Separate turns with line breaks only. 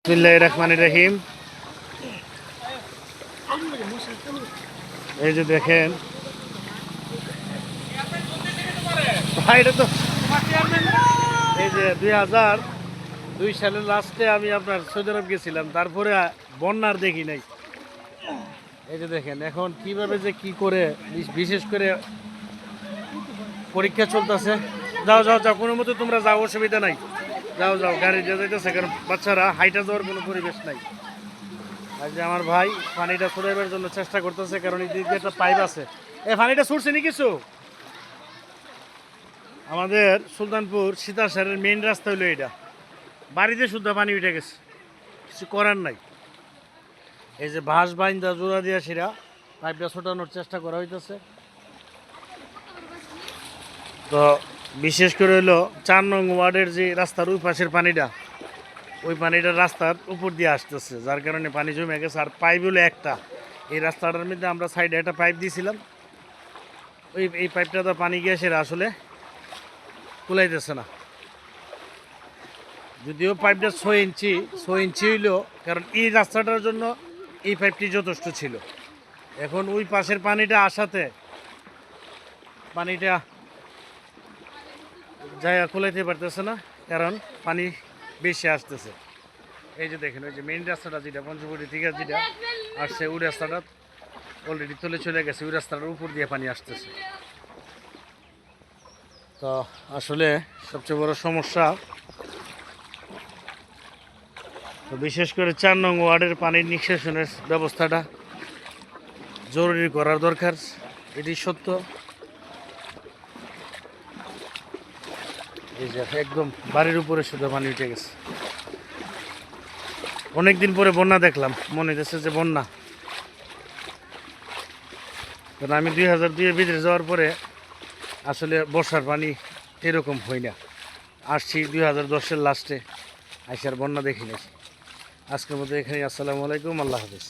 বিসমিল্লাহির রহমানির রহিম। এই যে দেখেন এটা তো এই যে 2002 সালের লাস্টে আমি আপনার সৌদি আরব গেছিলাম, তারপরে বন্যার দেখি নাই। এই যে দেখেন এখন কিভাবে যে কি করে, বিশেষ করে পরীক্ষা চলতেছে। যাও যাও যাও, কোনো মতো তোমরা যাও, অসুবিধা নাই, যাও যাও, গাড়ি দিয়ে যাইতেছে, কারণ বাচ্চারা হাইটা যাওয়ার কোনো পরিবেশ নাই। আর যে আমার ভাই পানিটা ছড়াইবার জন্য চেষ্টা করতেছে, কারণ এই দিকে একটা পাইপ আছে। এই পানিটা ছুটছে নি কিছু। আমাদের সুলতানপুর সীতাসারের মেইন রাস্তা হলো এটা, বাড়িতে শুদ্ধ পানি উঠে গেছে, কিছু করার নাই। এই যে বাঁশ বাইন্দা জোড়া দিয়া সেরা পাইপটা ছোটানোর চেষ্টা করা হইতেছে। তো বিশেষ করে হলো 4 নং ওয়ার্ডের যে রাস্তার ওই পাশের পানিটা, ওই পানিটা রাস্তার উপর দিয়ে আসতেছে, যার কারণে পানি জমে গেছে। আর পাইপ হলো একটা, এই রাস্তাটার মধ্যে আমরা সাইডে একটা পাইপ দিয়েছিলাম, এই পাইপটা তো পানি গিয়ে সেরা আসলে কুলাইতেছে না। যদিও পাইপটা 6 ইঞ্চি হইলো, কারণ এই রাস্তাটার জন্য এই পাইপটি যথেষ্ট ছিল। এখন ওই পাশের পানিটা আসাতে পানিটা জায়গা কুলাইতে পারতেছে না, কারণ পানি বেশি আসতেছে। এই যে দেখেন ওই যে মেইন রাস্তাটা যেটা পঞ্চবটি থেকে যেটা আসছে, ওই রাস্তাটা অলরেডি তুলে চলে গেছে, ওই রাস্তাটার উপর দিয়ে পানি আসতেছে। তো আসলে সবচেয়ে বড় সমস্যা, তো বিশেষ করে 4 নং ওয়ার্ডের পানির নিষ্কাশনের ব্যবস্থাটা জরুরি করার দরকার, এটি সত্য। এই যে একদম বাড়ির উপরে শুধু পানি উঠে গেছে। অনেকদিন পরে বন্যা দেখলাম, মনে হচ্ছে যে বন্যা। কারণ আমি 2002-এ বিদেশ যাওয়ার পরে আসলে বর্ষার পানি এরকম হয় না। আসছি 2010-এর লাস্টে, আইসার বন্যা দেখি নাই। আজকের মতো এখানে, আসসালামু আলাইকুম, আল্লাহ হাফেজ।